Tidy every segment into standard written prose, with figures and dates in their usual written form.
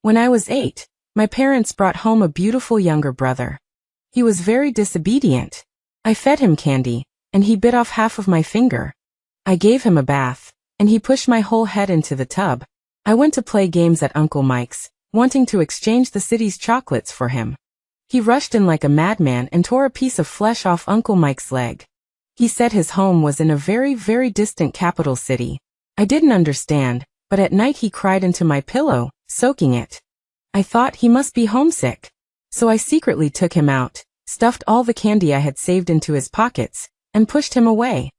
When I was 8, my parents brought home a beautiful younger brother. He was very disobedient. I fed him candy, and he bit off half of my finger. I gave him a bath, and he pushed my whole head into the tub. I went to play games at Uncle Mike's, wanting to exchange the city's chocolates for him. He rushed in like a madman and tore a piece of flesh off Uncle Mike's leg. He said his home was in a very, very distant capital city. I didn't understand, but at night he cried into my pillow, soaking it. I thought he must be homesick. So I secretly took him out, stuffed all the candy I had saved into his pockets, and pushed him away.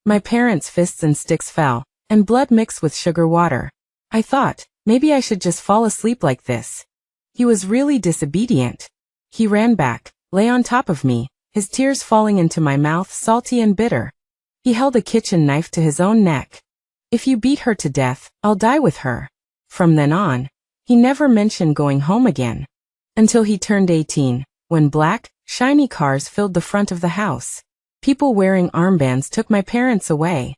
My parents' fists and sticks fell, and blood mixed with sugar water. I thought, maybe I should just fall asleep like this. He was really disobedient. He ran back, lay on top of me, his tears falling into my mouth salty and bitter. He held a kitchen knife to his own neck. If you beat her to death, I'll die with her. From then on, he never mentioned going home again. Until he turned 18, when black, shiny cars filled the front of the house. People wearing armbands took my parents away.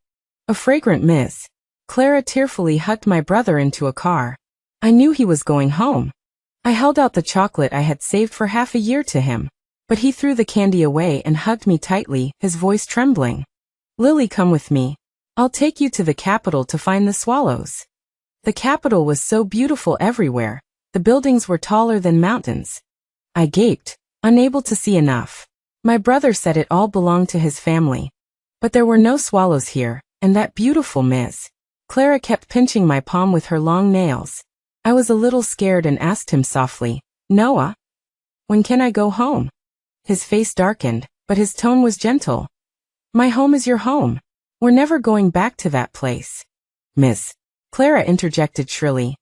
A fragrant Miss Clara tearfully hugged my brother into a car. I knew he was going home. I held out the chocolate I had saved for half a year to him, but he threw the candy away and hugged me tightly, his voice trembling. Lily, come with me. I'll take you to the capital to find the swallows. The capital was so beautiful everywhere. The buildings were taller than mountains. I gaped, unable to see enough. My brother said it all belonged to his family. But there were no swallows here, and that beautiful Miss Clara kept pinching my palm with her long nails. I was a little scared and asked him softly, Noah, when can I go home? His face darkened, but his tone was gentle. My home is your home. We're never going back to that place. Miss Clara interjected shrilly.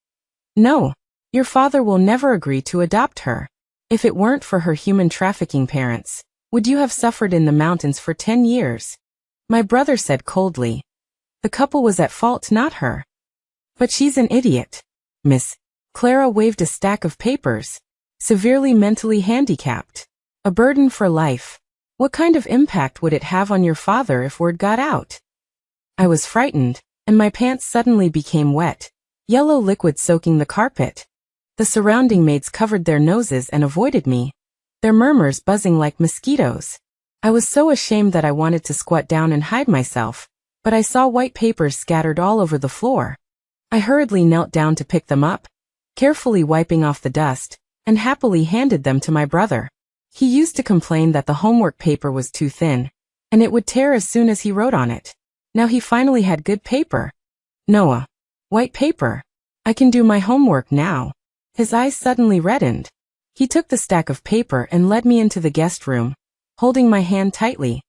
No, your father will never agree to adopt her. If it weren't for her human trafficking parents, would you have suffered in the mountains for 10 years? My brother said coldly. The couple was at fault, not her. But she's an idiot. Miss Clara waved a stack of papers. Severely mentally handicapped. A burden for life. What kind of impact would it have on your father if word got out? I was frightened, and my pants suddenly became wet, yellow liquid soaking the carpet. The surrounding maids covered their noses and avoided me, their murmurs buzzing like mosquitoes. I was so ashamed that I wanted to squat down and hide myself, but I saw white papers scattered all over the floor. I hurriedly knelt down to pick them up, carefully wiping off the dust, and happily handed them to my brother. He used to complain that the homework paper was too thin, and it would tear as soon as he wrote on it. Now he finally had good paper. Noah. White paper. I can do my homework now. His eyes suddenly reddened. He took the stack of paper and led me into the guest room, holding my hand tightly.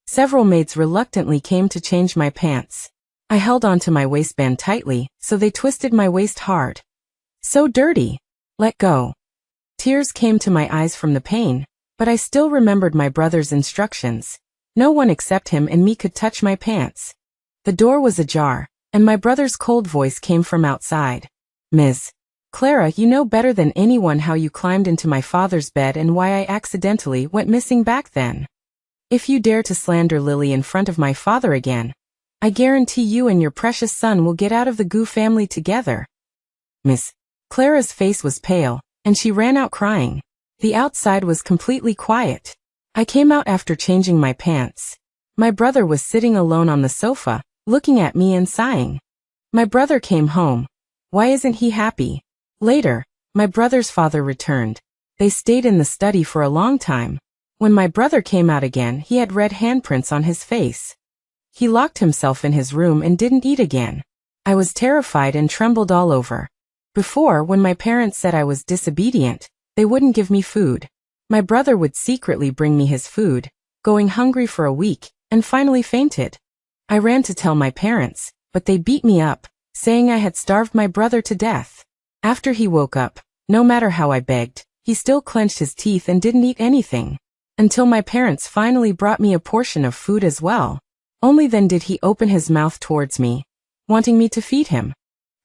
Several maids reluctantly came to change my pants. I held onto my waistband tightly, so they twisted my waist hard. So dirty. Let go. Tears came to my eyes from the pain, but I still remembered my brother's instructions. No one except him and me could touch my pants. The door was ajar, and my brother's cold voice came from outside. Miss Clara, you know better than anyone how you climbed into my father's bed and why I accidentally went missing back then. If you dare to slander Lily in front of my father again, I guarantee you and your precious son will get out of the Goo family together. Miss Clara's face was pale, and she ran out crying. The outside was completely quiet. I came out after changing my pants. My brother was sitting alone on the sofa, looking at me and sighing. My brother came home. Why isn't he happy? Later, my brother's father returned. They stayed in the study for a long time. When my brother came out again, he had red handprints on his face. He locked himself in his room and didn't eat again. I was terrified and trembled all over. Before, when my parents said I was disobedient, they wouldn't give me food. My brother would secretly bring me his food, going hungry for a week, and finally fainted. I ran to tell my parents, but they beat me up, saying I had starved my brother to death. After he woke up, no matter how I begged, he still clenched his teeth and didn't eat anything. Until my parents finally brought me a portion of food as well. Only then did he open his mouth towards me, wanting me to feed him.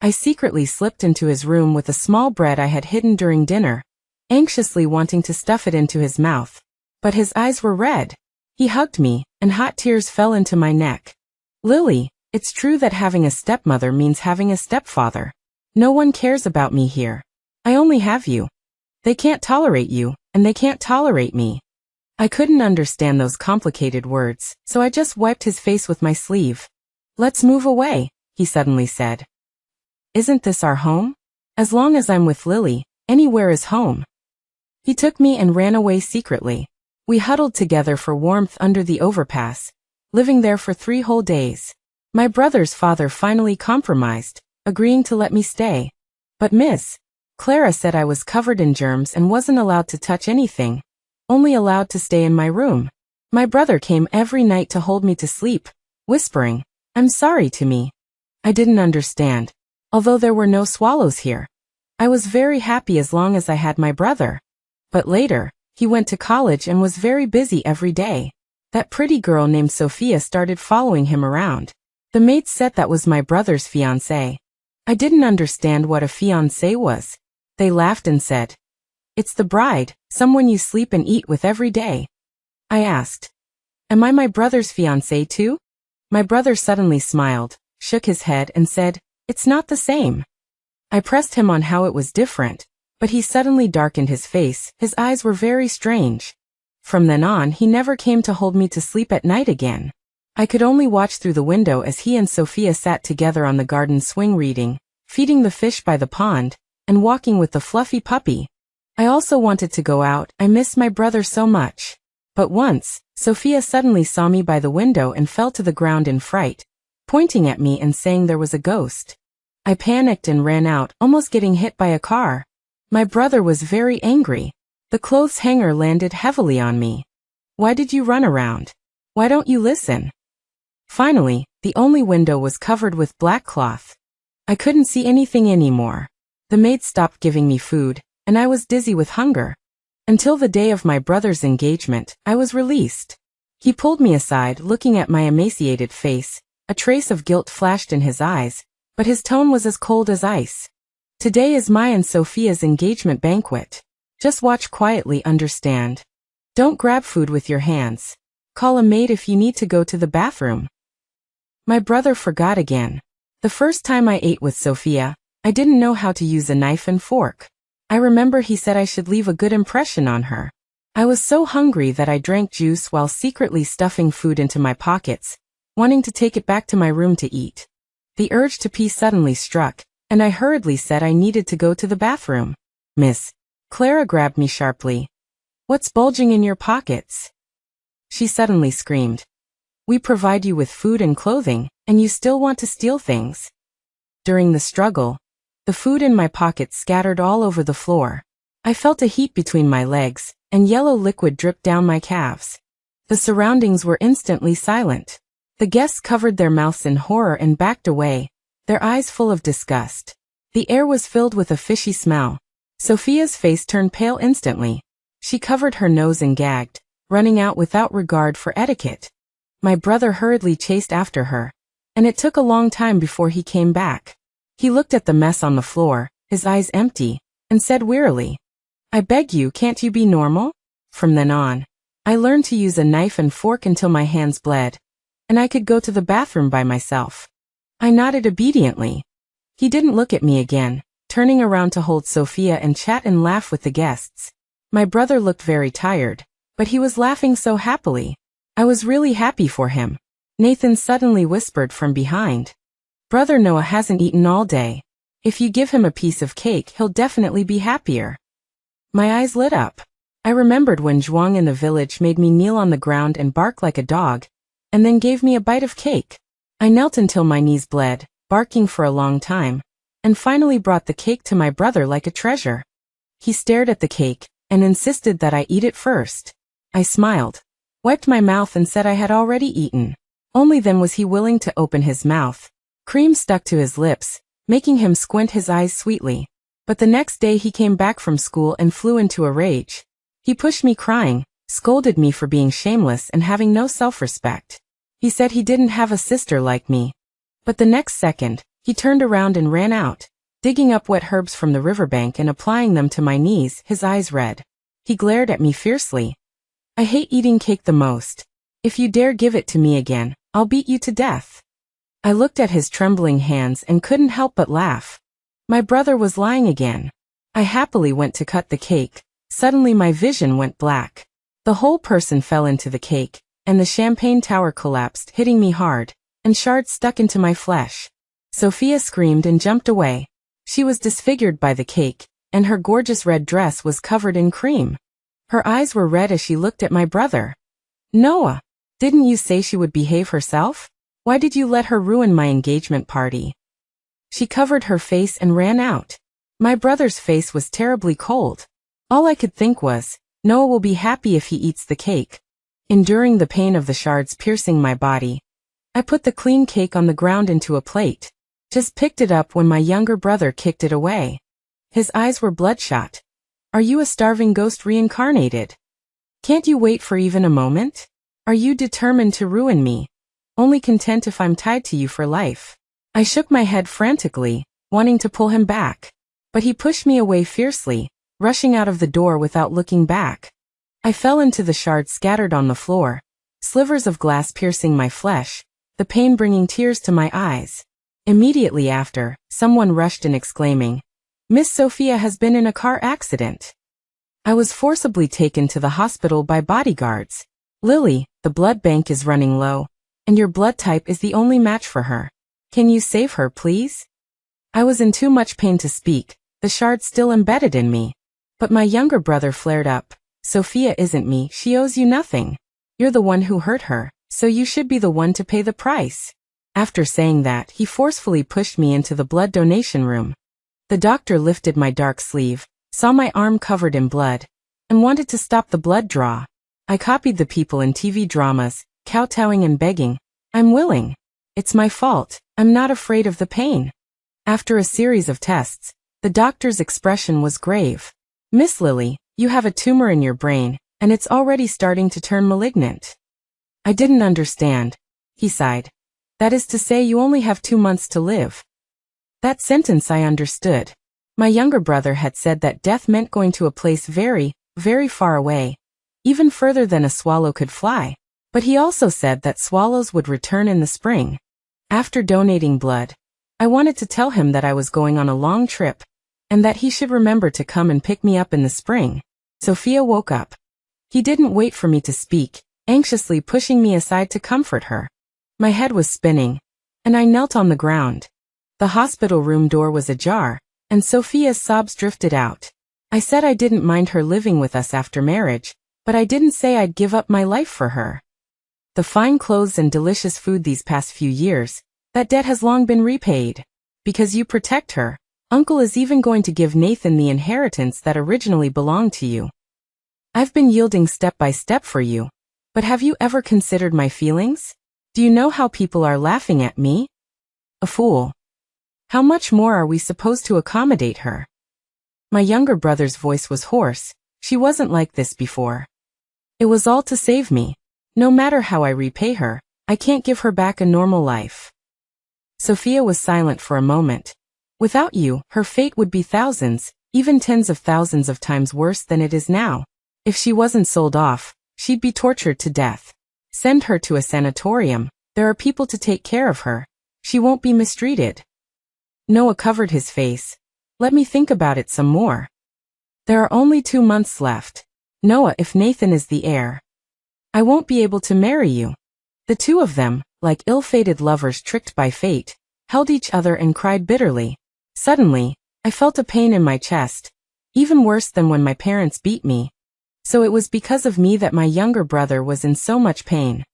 I secretly slipped into his room with a small bread I had hidden during dinner, anxiously wanting to stuff it into his mouth. But his eyes were red. He hugged me, and hot tears fell into my neck. Lily, it's true that having a stepmother means having a stepfather. No one cares about me here. I only have you. They can't tolerate you, and they can't tolerate me. I couldn't understand those complicated words, so I just wiped his face with my sleeve. Let's move away, he suddenly said. Isn't this our home? As long as I'm with Lily, anywhere is home. He took me and ran away secretly. We huddled together for warmth under the overpass, living there for 3 whole days. My brother's father finally compromised, agreeing to let me stay. But Miss Clara said I was covered in germs and wasn't allowed to touch anything, only allowed to stay in my room. My brother came every night to hold me to sleep, whispering, "I'm sorry" to me. I didn't understand. Although there were no swallows here, I was very happy as long as I had my brother. But later, he went to college and was very busy every day. That pretty girl named Sophia started following him around. The maid said that was my brother's fiancée. I didn't understand what a fiancée was. They laughed and said, "It's the bride, someone you sleep and eat with every day." I asked, "Am I my brother's fiancée too?" My brother suddenly smiled, shook his head and said, "It's not the same." I pressed him on how it was different, but he suddenly darkened his face. His eyes were very strange. From then on, he never came to hold me to sleep at night again. I could only watch through the window as he and Sophia sat together on the garden swing reading, feeding the fish by the pond, and walking with the fluffy puppy. I also wanted to go out. I missed my brother so much. But once, Sophia suddenly saw me by the window and fell to the ground in fright, pointing at me and saying there was a ghost. I panicked and ran out, almost getting hit by a car. My brother was very angry. The clothes hanger landed heavily on me. "Why did you run around? Why don't you listen?" Finally, the only window was covered with black cloth. I couldn't see anything anymore. The maid stopped giving me food, and I was dizzy with hunger. Until the day of my brother's engagement, I was released. He pulled me aside, looking at my emaciated face. A trace of guilt flashed in his eyes, but his tone was as cold as ice. "Today is my and Sophia's engagement banquet. Just watch quietly, understand? Don't grab food with your hands. Call a maid if you need to go to the bathroom." My brother forgot again. The first time I ate with Sophia, I didn't know how to use a knife and fork. I remember he said I should leave a good impression on her. I was so hungry that I drank juice while secretly stuffing food into my pockets, wanting to take it back to my room to eat. The urge to pee suddenly struck, and I hurriedly said I needed to go to the bathroom. Miss Clara grabbed me sharply. "What's bulging in your pockets?" She suddenly screamed. "We provide you with food and clothing, and you still want to steal things." During the struggle, the food in my pockets scattered all over the floor. I felt a heat between my legs, and yellow liquid dripped down my calves. The surroundings were instantly silent. The guests covered their mouths in horror and backed away, their eyes full of disgust. The air was filled with a fishy smell. Sophia's face turned pale instantly. She covered her nose and gagged, running out without regard for etiquette. My brother hurriedly chased after her, and it took a long time before he came back. He looked at the mess on the floor, his eyes empty, and said wearily, "I beg you, can't you be normal?" From then on, I learned to use a knife and fork until my hands bled, and I could go to the bathroom by myself. I nodded obediently. He didn't look at me again, turning around to hold Sophia and chat and laugh with the guests. My brother looked very tired, but he was laughing so happily. I was really happy for him. Nathan suddenly whispered from behind, "Brother Noah hasn't eaten all day. If you give him a piece of cake, he'll definitely be happier." My eyes lit up. I remembered when Zhuang in the village made me kneel on the ground and bark like a dog, and then gave me a bite of cake. I knelt until my knees bled, barking for a long time, and finally brought the cake to my brother like a treasure. He stared at the cake, and insisted that I eat it first. I smiled, wiped my mouth and said I had already eaten. Only then was he willing to open his mouth. Cream stuck to his lips, making him squint his eyes sweetly. But the next day he came back from school and flew into a rage. He pushed me crying, scolded me for being shameless and having no self-respect. He said he didn't have a sister like me. But the next second, he turned around and ran out, digging up wet herbs from the riverbank and applying them to my knees, his eyes red. He glared at me fiercely. "I hate eating cake the most. If you dare give it to me again, I'll beat you to death." I looked at his trembling hands and couldn't help but laugh. My brother was lying again. I happily went to cut the cake. Suddenly my vision went black. The whole person fell into the cake, and the champagne tower collapsed, hitting me hard, and shards stuck into my flesh. Sophia screamed and jumped away. She was disfigured by the cake, and her gorgeous red dress was covered in cream. Her eyes were red as she looked at my brother. Noah, didn't you say she would behave herself? Why did you let her ruin my engagement party? She covered her face and ran out. My brother's face was terribly cold. All I could think was, Noah will be happy if he eats the cake. Enduring the pain of the shards piercing my body, I put the clean cake on the ground into a plate. Just picked it up when my younger brother kicked it away. His eyes were bloodshot. Are you a starving ghost reincarnated? Can't you wait for even a moment? Are you determined to ruin me? Only content if I'm tied to you for life? I shook my head frantically, wanting to pull him back. But he pushed me away fiercely, rushing out of the door without looking back. I fell into the shards scattered on the floor, slivers of glass piercing my flesh, the pain bringing tears to my eyes. Immediately after, someone rushed in exclaiming, Miss Sophia has been in a car accident. I was forcibly taken to the hospital by bodyguards. Lily, the blood bank is running low, and your blood type is the only match for her. Can you save her, please? I was in too much pain to speak, the shards still embedded in me. But my younger brother flared up. Sophia isn't me, she owes you nothing. You're the one who hurt her, so you should be the one to pay the price. After saying that, he forcefully pushed me into the blood donation room. The doctor lifted my dark sleeve, saw my arm covered in blood, and wanted to stop the blood draw. I copied the people in TV dramas, kowtowing and begging, I'm willing. It's my fault, I'm not afraid of the pain. After a series of tests, the doctor's expression was grave. Miss Lily, you have a tumor in your brain, and it's already starting to turn malignant. I didn't understand. He sighed. That is to say, you only have 2 months to live. That sentence I understood. My younger brother had said that death meant going to a place very, very far away, even further than a swallow could fly. But he also said that swallows would return in the spring. After donating blood, I wanted to tell him that I was going on a long trip, and that he should remember to come and pick me up in the spring. Sophia woke up. He didn't wait for me to speak, anxiously pushing me aside to comfort her. My head was spinning, and I knelt on the ground. The hospital room door was ajar, and Sophia's sobs drifted out. I said I didn't mind her living with us after marriage, but I didn't say I'd give up my life for her. The fine clothes and delicious food these past few years, that debt has long been repaid. Because you protect her, Uncle is even going to give Nathan the inheritance that originally belonged to you. I've been yielding step by step for you, but have you ever considered my feelings? Do you know how people are laughing at me? A fool. How much more are we supposed to accommodate her? My younger brother's voice was hoarse. She wasn't like this before. It was all to save me. No matter how I repay her, I can't give her back a normal life. Sophia was silent for a moment. Without you, her fate would be thousands, even tens of thousands of times worse than it is now. If she wasn't sold off, she'd be tortured to death. Send her to a sanatorium. There are people to take care of her. She won't be mistreated. Noah covered his face. Let me think about it some more. There are only 2 months left. Noah, if Nathan is the heir, I won't be able to marry you. The two of them, like ill-fated lovers tricked by fate, held each other and cried bitterly. Suddenly, I felt a pain in my chest, even worse than when my parents beat me. So it was because of me that my younger brother was in so much pain.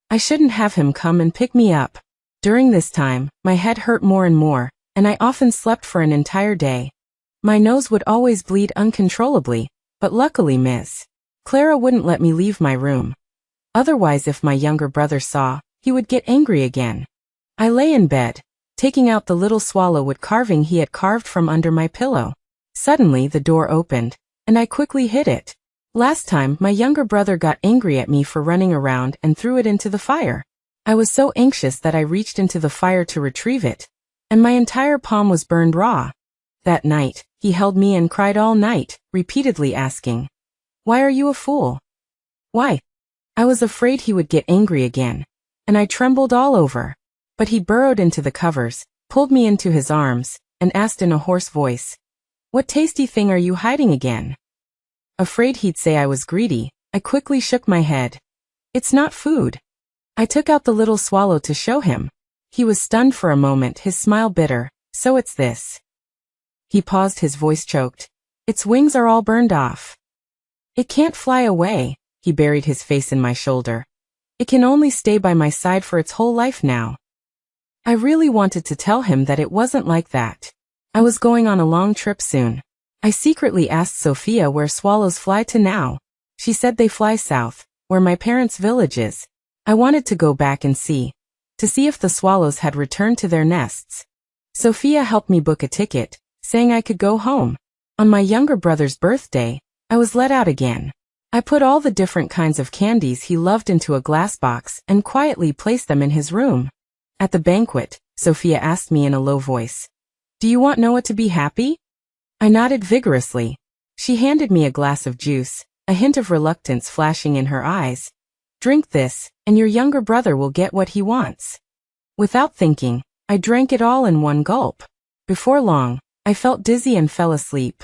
I shouldn't have him come and pick me up. During this time, my head hurt more and more, and I often slept for an entire day. My nose would always bleed uncontrollably, but luckily Miss Clara wouldn't let me leave my room. Otherwise, if my younger brother saw, he would get angry again. I lay in bed, taking out the little swallow wood carving he had carved from under my pillow. Suddenly the door opened, and I quickly hid it. Last time, my younger brother got angry at me for running around and threw it into the fire. I was so anxious that I reached into the fire to retrieve it, and my entire palm was burned raw. That night, he held me and cried all night, repeatedly asking, "Why are you a fool? Why?" I was afraid he would get angry again, and I trembled all over. But he burrowed into the covers, pulled me into his arms, and asked in a hoarse voice, What tasty thing are you hiding again? Afraid he'd say I was greedy, I quickly shook my head. It's not food. I took out the little swallow to show him. He was stunned for a moment, his smile bitter. So it's this. He paused, his voice choked. Its wings are all burned off. It can't fly away. He buried his face in my shoulder. It can only stay by my side for its whole life now. I really wanted to tell him that it wasn't like that. I was going on a long trip soon. I secretly asked Sophia where swallows fly to now. She said they fly south, where my parents' village is. I wanted to go back and see if the swallows had returned to their nests. Sophia helped me book a ticket, saying I could go home. On my younger brother's birthday, I was let out again. I put all the different kinds of candies he loved into a glass box and quietly placed them in his room. At the banquet, Sophia asked me in a low voice, "Do you want Noah to be happy?" I nodded vigorously. She handed me a glass of juice, a hint of reluctance flashing in her eyes. "Drink this, and your younger brother will get what he wants." Without thinking, I drank it all in one gulp. Before long, I felt dizzy and fell asleep.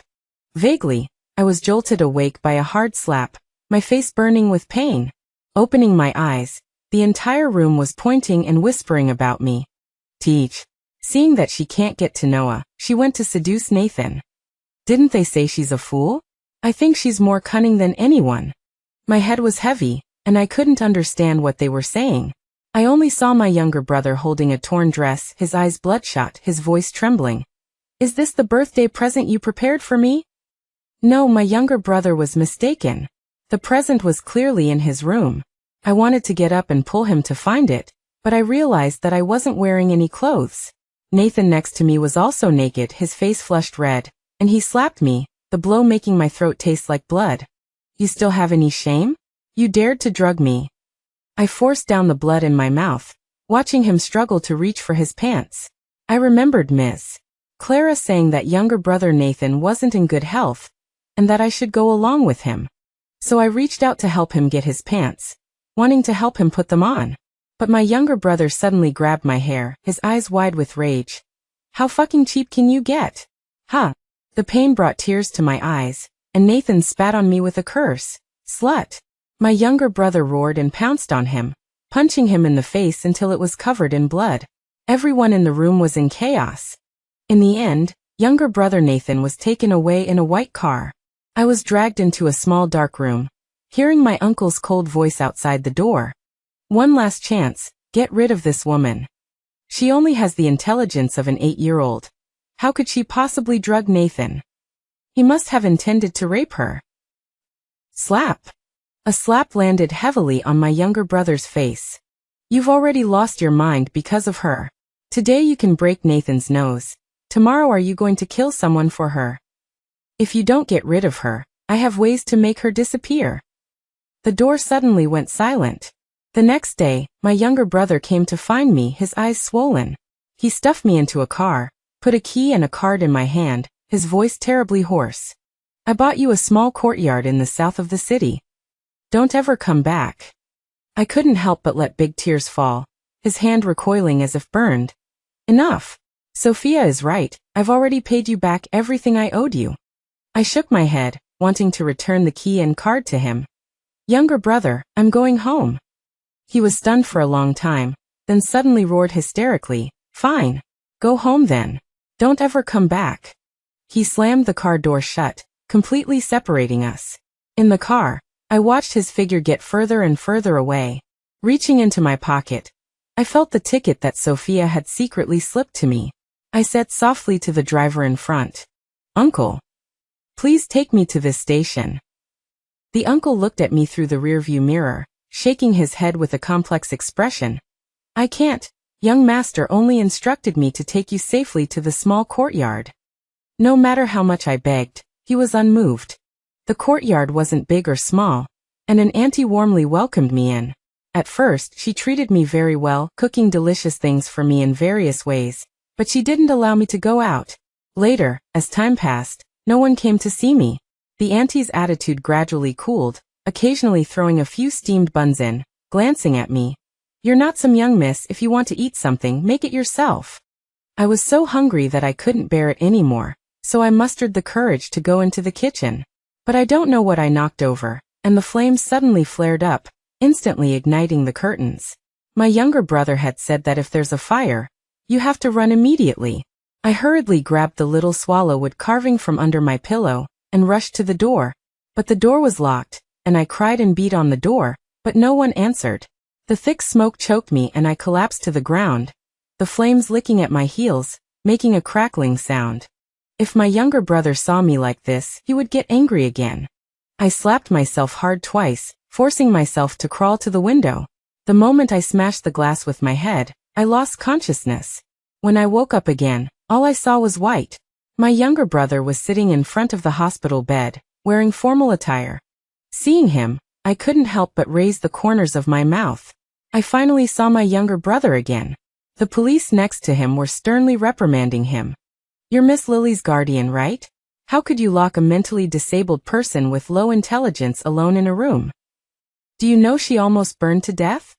Vaguely, I was jolted awake by a hard slap, my face burning with pain. Opening my eyes, the entire room was pointing and whispering about me. Teach. Seeing that she can't get to Noah, she went to seduce Nathan. Didn't they say she's a fool? I think she's more cunning than anyone. My head was heavy, and I couldn't understand what they were saying. I only saw my younger brother holding a torn dress, his eyes bloodshot, his voice trembling. "Is this the birthday present you prepared for me?" No, my younger brother was mistaken. The present was clearly in his room. I wanted to get up and pull him to find it, but I realized that I wasn't wearing any clothes. Nathan next to me was also naked, his face flushed red, and he slapped me, the blow making my throat taste like blood. "You still have any shame? You dared to drug me." I forced down the blood in my mouth, watching him struggle to reach for his pants. I remembered Miss Clara saying that younger brother Nathan wasn't in good health, and that I should go along with him. So I reached out to help him get his pants, wanting to help him put them on. But my younger brother suddenly grabbed my hair, his eyes wide with rage. "How fucking cheap can you get? Huh?" The pain brought tears to my eyes, and Nathan spat on me with a curse. "Slut." My younger brother roared and pounced on him, punching him in the face until it was covered in blood. Everyone in the room was in chaos. In the end, younger brother Nathan was taken away in a white car. I was dragged into a small dark room, hearing my uncle's cold voice outside the door. "One last chance, get rid of this woman. She only has the intelligence of an 8-year-old. How could she possibly drug Nathan? He must have intended to rape her." Slap. A slap landed heavily on my younger brother's face. "You've already lost your mind because of her. Today you can break Nathan's nose. Tomorrow are you going to kill someone for her? If you don't get rid of her, I have ways to make her disappear." The door suddenly went silent. The next day, my younger brother came to find me, his eyes swollen. He stuffed me into a car, put a key and a card in my hand, his voice terribly hoarse. "I bought you a small courtyard in the south of the city. Don't ever come back." I couldn't help but let big tears fall, his hand recoiling as if burned. "Enough. Sophia is right, I've already paid you back everything I owed you." I shook my head, wanting to return the key and card to him. "Younger brother, I'm going home." He was stunned for a long time, then suddenly roared hysterically, "Fine. Go home then. Don't ever come back." He slammed the car door shut, completely separating us. In the car, I watched his figure get further and further away. Reaching into my pocket, I felt the ticket that Sophia had secretly slipped to me. I said softly to the driver in front, "Uncle, please take me to this station." The uncle looked at me through the rearview mirror, shaking his head with a complex expression. "I can't. Young master only instructed me to take you safely to the small courtyard." No matter how much I begged, he was unmoved. The courtyard wasn't big or small, and an auntie warmly welcomed me in. At first, she treated me very well, cooking delicious things for me in various ways, but she didn't allow me to go out. Later, as time passed, no one came to see me. The auntie's attitude gradually cooled, occasionally throwing a few steamed buns in, glancing at me. "You're not some young miss. If you want to eat something, make it yourself." I was so hungry that I couldn't bear it anymore, so I mustered the courage to go into the kitchen. But I don't know what I knocked over, and the flames suddenly flared up, instantly igniting the curtains. My younger brother had said that if there's a fire, you have to run immediately. I hurriedly grabbed the little swallow wood carving from under my pillow and rushed to the door. But the door was locked, and I cried and beat on the door, but no one answered. The thick smoke choked me and I collapsed to the ground, the flames licking at my heels, making a crackling sound. If my younger brother saw me like this, he would get angry again. I slapped myself hard twice, forcing myself to crawl to the window. The moment I smashed the glass with my head, I lost consciousness. When I woke up again, all I saw was white. My younger brother was sitting in front of the hospital bed, wearing formal attire. Seeing him, I couldn't help but raise the corners of my mouth. I finally saw my younger brother again. The police next to him were sternly reprimanding him. "You're Miss Lily's guardian, right? How could you lock a mentally disabled person with low intelligence alone in a room? Do you know she almost burned to death?"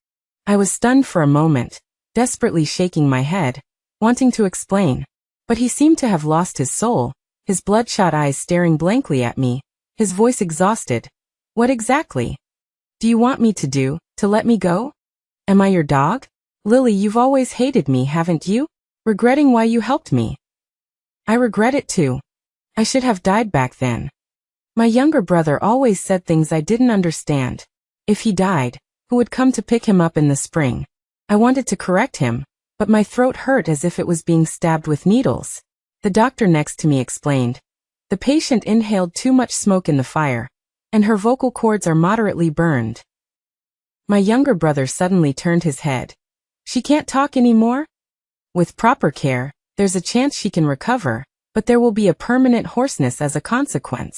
I was stunned for a moment, desperately shaking my head, wanting to explain. But he seemed to have lost his soul, his bloodshot eyes staring blankly at me, his voice exhausted. "What exactly do you want me to do, to let me go? Am I your dog? Lily, you've always hated me, haven't you? Regretting why you helped me." "I regret it too. I should have died back then. My younger brother always said things I didn't understand. If he died, who would come to pick him up in the spring?" I wanted to correct him, but my throat hurt as if it was being stabbed with needles. The doctor next to me explained. "The patient inhaled too much smoke in the fire, and her vocal cords are moderately burned." My younger brother suddenly turned his head. "She can't talk anymore? With proper care, there's a chance she can recover, but there will be a permanent hoarseness as a consequence."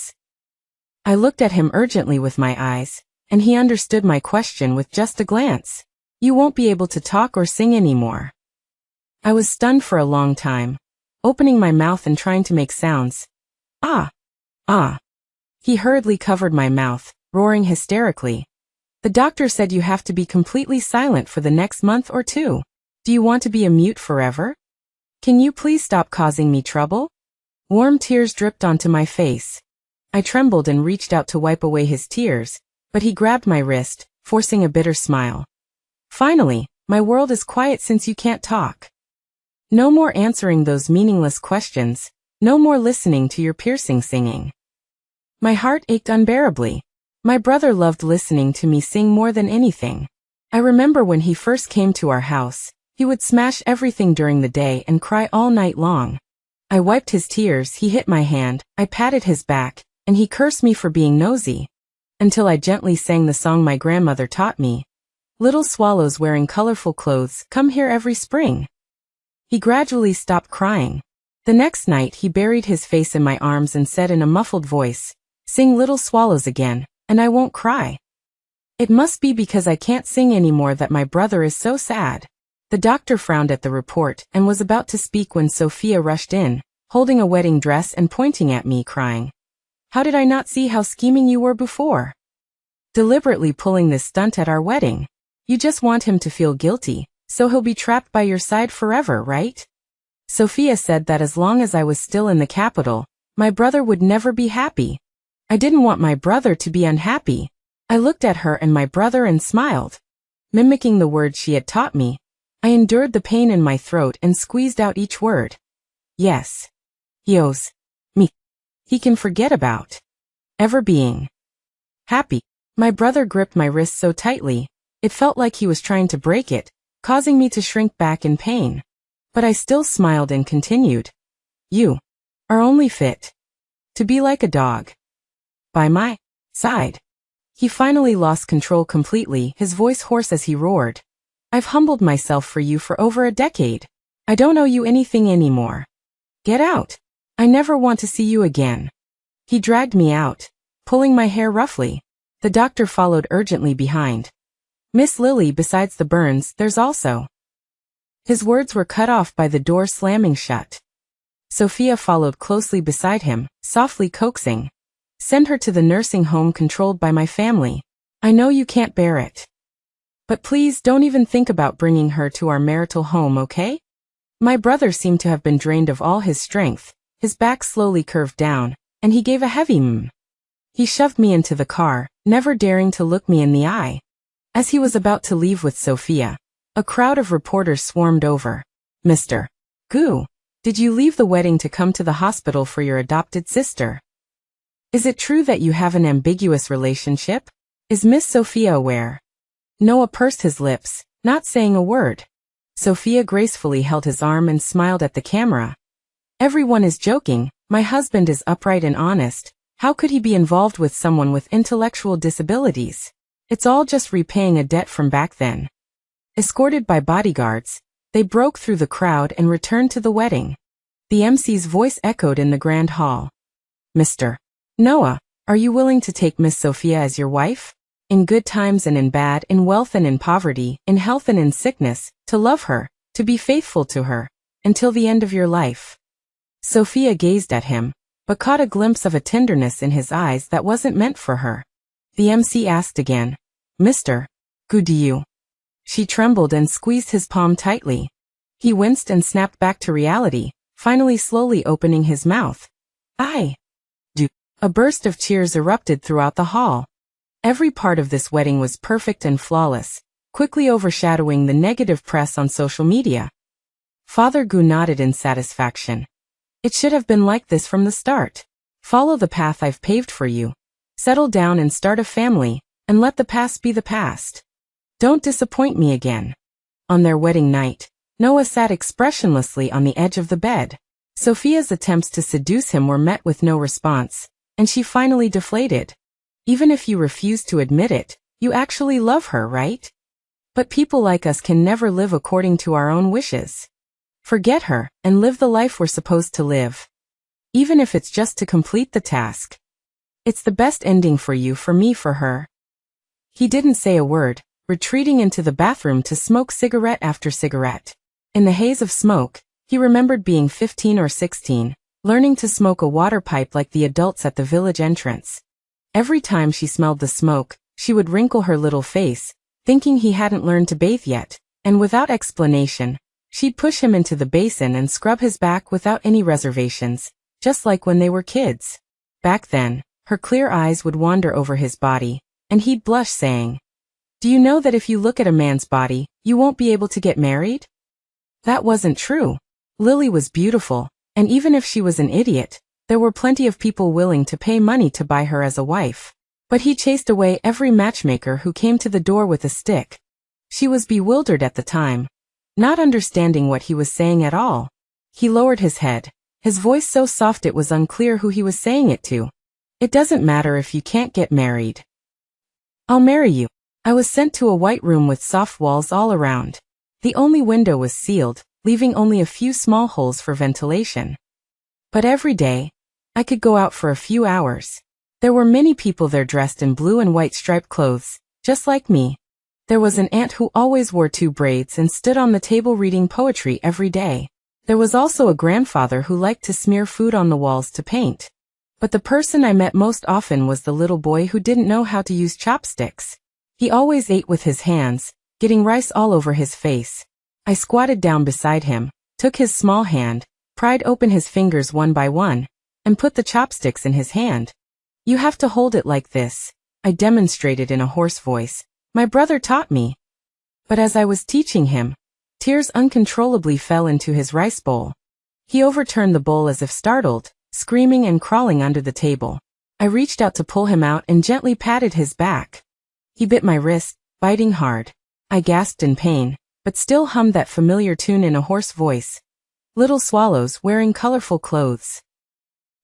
I looked at him urgently with my eyes, and he understood my question with just a glance. "You won't be able to talk or sing anymore." I was stunned for a long time, opening my mouth and trying to make sounds. "Ah! Ah!" He hurriedly covered my mouth, roaring hysterically. "The doctor said you have to be completely silent for the next month or two. Do you want to be a mute forever? Can you please stop causing me trouble?" Warm tears dripped onto my face. I trembled and reached out to wipe away his tears, but he grabbed my wrist, forcing a bitter smile. "Finally, my world is quiet since you can't talk. No more answering those meaningless questions, no more listening to your piercing singing." My heart ached unbearably. My brother loved listening to me sing more than anything. I remember when he first came to our house, he would smash everything during the day and cry all night long. I wiped his tears, he hit my hand, I patted his back, and he cursed me for being nosy. Until I gently sang the song my grandmother taught me. "Little swallows wearing colorful clothes come here every spring." He gradually stopped crying. The next night he buried his face in my arms and said in a muffled voice, "Sing Little Swallows again, and I won't cry." It must be because I can't sing anymore that my brother is so sad. The doctor frowned at the report and was about to speak when Sophia rushed in, holding a wedding dress and pointing at me, crying, "How did I not see how scheming you were before? Deliberately pulling this stunt at our wedding. You just want him to feel guilty, so he'll be trapped by your side forever, right?" Sophia said that as long as I was still in the capital, my brother would never be happy. I didn't want my brother to be unhappy. I looked at her and my brother and smiled. Mimicking the words she had taught me, I endured the pain in my throat and squeezed out each word. "Yes. Yos. Me. He can forget about ever being happy." My brother gripped my wrist so tightly, it felt like he was trying to break it, causing me to shrink back in pain. But I still smiled and continued. "You are only fit to be like a dog by my side." He finally lost control completely, his voice hoarse as he roared. "I've humbled myself for you for over a decade. I don't owe you anything anymore. Get out. I never want to see you again." He dragged me out, pulling my hair roughly. The doctor followed urgently behind. "Miss Lily, besides the burns, there's also..." His words were cut off by the door slamming shut. Sophia followed closely beside him, softly coaxing, "Send her to the nursing home controlled by my family. I know you can't bear it. But please don't even think about bringing her to our marital home, okay?" My brother seemed to have been drained of all his strength, His back slowly curved down, and he gave a heavy mm. He shoved me into the car, never daring to look me in the eye. As he was about to leave with Sophia, a crowd of reporters swarmed over. Mr. Gu, did you leave the wedding to come to the hospital for your adopted sister? Is it true that you have an ambiguous relationship? Is Miss Sophia aware? Noah pursed his lips, not saying a word. Sophia gracefully held his arm and smiled at the camera. Everyone is joking. My husband is upright and honest. How could he be involved with someone with intellectual disabilities? It's all just repaying a debt from back then. Escorted by bodyguards, they broke through the crowd and returned to the wedding. The MC's voice echoed in the grand hall. Mr. Noah, are you willing to take Miss Sophia as your wife? In good times and in bad, in wealth and in poverty, in health and in sickness, to love her, to be faithful to her, until the end of your life. Sophia gazed at him, but caught a glimpse of a tenderness in his eyes that wasn't meant for her. The MC asked again, Mr. Gu, do you? She trembled and squeezed his palm tightly. He winced and snapped back to reality, finally slowly opening his mouth. I do. A burst of cheers erupted throughout the hall. Every part of this wedding was perfect and flawless, quickly overshadowing the negative press on social media. Father Gu nodded in satisfaction. It should have been like this from the start. Follow the path I've paved for you. Settle down and start a family, and let the past be the past. Don't disappoint me again. On their wedding night, Noah sat expressionlessly on the edge of the bed. Sophia's attempts to seduce him were met with no response, and she finally deflated. Even if you refuse to admit it, you actually love her, right? But people like us can never live according to our own wishes. Forget her, and live the life we're supposed to live. Even if it's just to complete the task. It's the best ending for you, for me, for her. He didn't say a word, retreating into the bathroom to smoke cigarette after cigarette. In the haze of smoke, he remembered being 15 or 16, learning to smoke a water pipe like the adults at the village entrance. Every time she smelled the smoke, she would wrinkle her little face, thinking he hadn't learned to bathe yet, and without explanation, she'd push him into the basin and scrub his back without any reservations, just like when they were kids. Back then, her clear eyes would wander over his body, and he'd blush saying, "Do you know that if you look at a man's body, you won't be able to get married?" That wasn't true. Lily was beautiful, and even if she was an idiot, there were plenty of people willing to pay money to buy her as a wife. But he chased away every matchmaker who came to the door with a stick. She was bewildered at the time, not understanding what he was saying at all. He lowered his head, his voice so soft it was unclear who he was saying it to. "It doesn't matter if you can't get married. I'll marry you." I was sent to a white room with soft walls all around. The only window was sealed, leaving only a few small holes for ventilation. But every day, I could go out for a few hours. There were many people there dressed in blue and white striped clothes, just like me. There was an aunt who always wore 2 braids and stood on the table reading poetry every day. There was also a grandfather who liked to smear food on the walls to paint. But the person I met most often was the little boy who didn't know how to use chopsticks. He always ate with his hands, getting rice all over his face. I squatted down beside him, took his small hand, pried open his fingers one by one, and put the chopsticks in his hand. "You have to hold it like this," I demonstrated in a hoarse voice. "My brother taught me." But as I was teaching him, tears uncontrollably fell into his rice bowl. He overturned the bowl as if startled, screaming and crawling under the table. I reached out to pull him out and gently patted his back. He bit my wrist, biting hard. I gasped in pain, but still hummed that familiar tune in a hoarse voice. Little swallows wearing colorful clothes.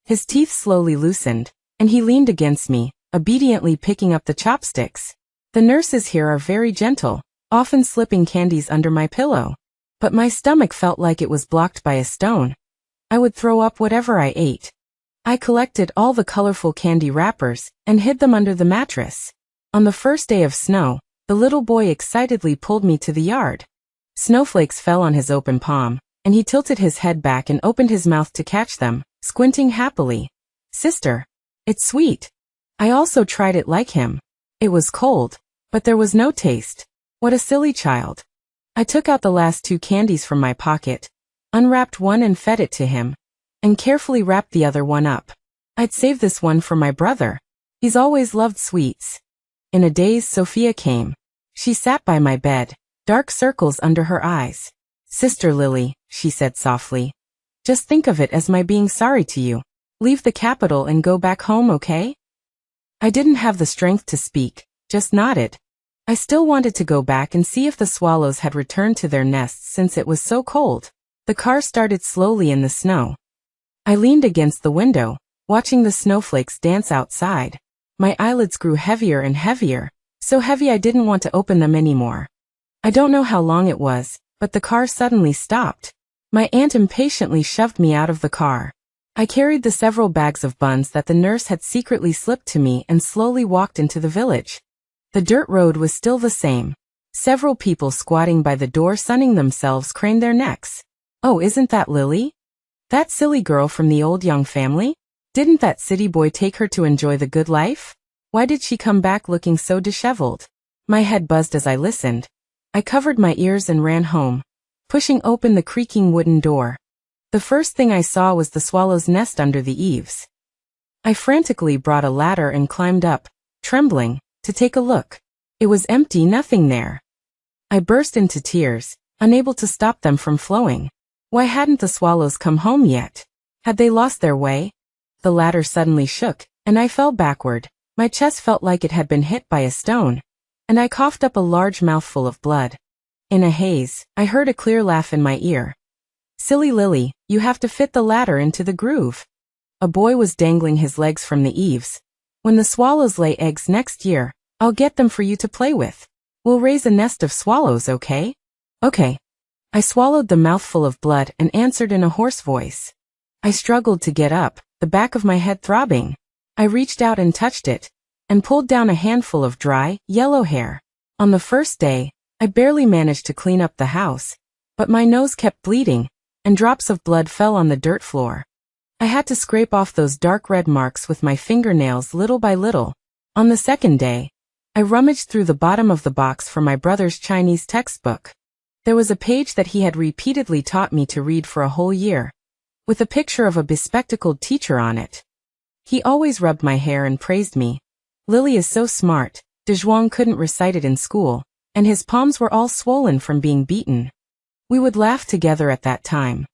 His teeth slowly loosened, and he leaned against me, obediently picking up the chopsticks. The nurses here are very gentle, often slipping candies under my pillow. But my stomach felt like it was blocked by a stone. I would throw up whatever I ate. I collected all the colorful candy wrappers and hid them under the mattress. On the first day of snow, the little boy excitedly pulled me to the yard. Snowflakes fell on his open palm, and he tilted his head back and opened his mouth to catch them, squinting happily. "Sister, it's sweet." I also tried it like him. It was cold, but there was no taste. What a silly child. I took out the last 2 candies from my pocket, unwrapped one and fed it to him. and carefully wrapped the other one up. I'd save this one for my brother. He's always loved sweets. In a daze, Sophia came. She sat by my bed, dark circles under her eyes. Sister Lily, she said softly. Just think of it as my being sorry to you. Leave the capital and go back home, okay? I didn't have the strength to speak, just nodded. I still wanted to go back and see if the swallows had returned to their nests since it was so cold. The car started slowly in the snow. I leaned against the window, watching the snowflakes dance outside. My eyelids grew heavier and heavier, so heavy I didn't want to open them anymore. I don't know how long it was, but the car suddenly stopped. My aunt impatiently shoved me out of the car. I carried the several bags of buns that the nurse had secretly slipped to me and slowly walked into the village. The dirt road was still the same. Several people squatting by the door sunning themselves craned their necks. Oh, isn't that Lily? That silly girl from the old Young family? Didn't that city boy take her to enjoy the good life? Why did she come back looking so disheveled? My head buzzed as I listened. I covered my ears and ran home, pushing open the creaking wooden door. The first thing I saw was the swallow's nest under the eaves. I frantically brought a ladder and climbed up, trembling, to take a look. It was empty, nothing there. I burst into tears, unable to stop them from flowing. Why hadn't the swallows come home yet? Had they lost their way? The ladder suddenly shook, and I fell backward. My chest felt like it had been hit by a stone, and I coughed up a large mouthful of blood. In a haze, I heard a clear laugh in my ear. Silly Lily, you have to fit the ladder into the groove. A boy was dangling his legs from the eaves. When the swallows lay eggs next year, I'll get them for you to play with. We'll raise a nest of swallows, okay? Okay. I swallowed the mouthful of blood and answered in a hoarse voice. I struggled to get up, the back of my head throbbing. I reached out and touched it, and pulled down a handful of dry, yellow hair. On the first day, I barely managed to clean up the house, but my nose kept bleeding, and drops of blood fell on the dirt floor. I had to scrape off those dark red marks with my fingernails little by little. On the second day, I rummaged through the bottom of the box for my brother's Chinese textbook. There was a page that he had repeatedly taught me to read for a whole year, with a picture of a bespectacled teacher on it. He always rubbed my hair and praised me. Lily is so smart, Dezhuang couldn't recite it in school, and his palms were all swollen from being beaten. We would laugh together at that time.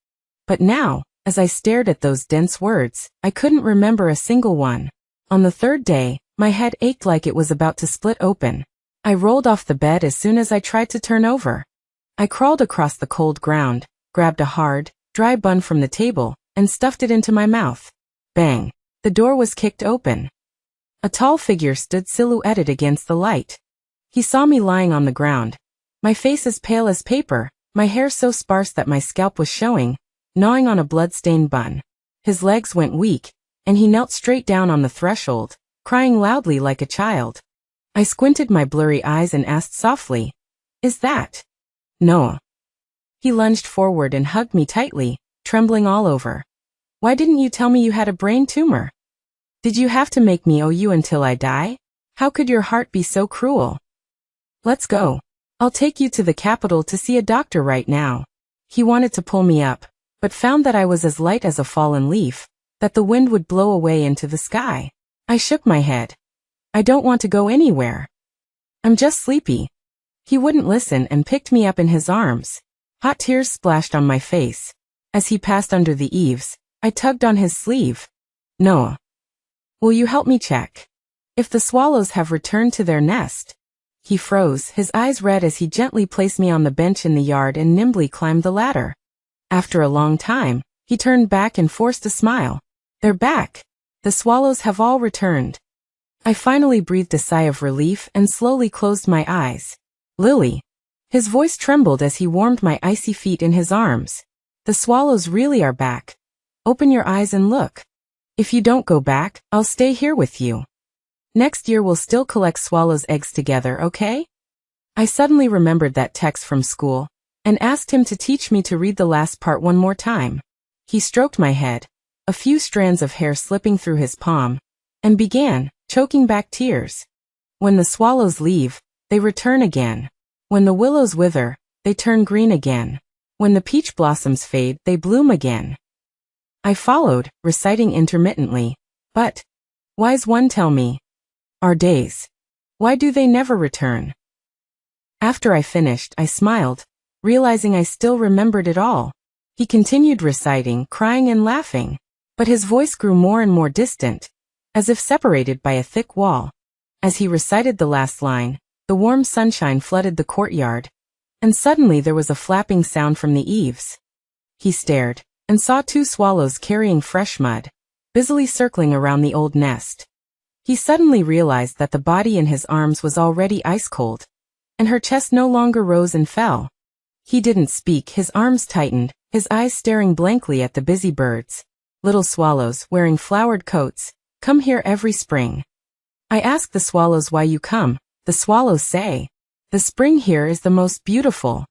But now, as I stared at those dense words, I couldn't remember a single one. On the third day, my head ached like it was about to split open. I rolled off the bed as soon as I tried to turn over. I crawled across the cold ground, grabbed a hard, dry bun from the table, and stuffed it into my mouth. Bang! The door was kicked open. A tall figure stood silhouetted against the light. He saw me lying on the ground, my face as pale as paper, my hair so sparse that my scalp was showing, gnawing on a blood-stained bun. His legs went weak, and he knelt straight down on the threshold, crying loudly like a child. I squinted my blurry eyes and asked softly, "Is that Noah?" He lunged forward and hugged me tightly, trembling all over. "Why didn't you tell me you had a brain tumor? Did you have to make me owe you until I die? How could your heart be so cruel? Let's go. I'll take you to the capital to see a doctor right now." He wanted to pull me up, but found that I was as light as a fallen leaf, that the wind would blow away into the sky. I shook my head. "I don't want to go anywhere. I'm just sleepy." He wouldn't listen and picked me up in his arms. Hot tears splashed on my face. As he passed under the eaves, I tugged on his sleeve. "Noah, will you help me check if the swallows have returned to their nest?" He froze, his eyes red as he gently placed me on the bench in the yard and nimbly climbed the ladder. After a long time, he turned back and forced a smile. "They're back. The swallows have all returned." I finally breathed a sigh of relief and slowly closed my eyes. "Lily." His voice trembled as he warmed my icy feet in his arms. "The swallows really are back. Open your eyes and look. If you don't go back, I'll stay here with you. Next year we'll still collect swallows' eggs together, okay?" I suddenly remembered that text from school, and asked him to teach me to read the last part one more time. He stroked my head, a few strands of hair slipping through his palm, and began, choking back tears. "When the swallows leave, they return again. When the willows wither, they turn green again. When the peach blossoms fade, they bloom again." I followed, reciting intermittently. But, wise one, tell me, our days, why do they never return? After I finished, I smiled, realizing I still remembered it all. He continued reciting, crying and laughing, but his voice grew more and more distant, as if separated by a thick wall. As he recited the last line, the warm sunshine flooded the courtyard, and suddenly there was a flapping sound from the eaves. He stared, and saw 2 swallows carrying fresh mud, busily circling around the old nest. He suddenly realized that the body in his arms was already ice-cold, and her chest no longer rose and fell. He didn't speak, his arms tightened, his eyes staring blankly at the busy birds. Little swallows, wearing flowered coats, come here every spring. I ask the swallows why you come. The swallows say, the spring here is the most beautiful.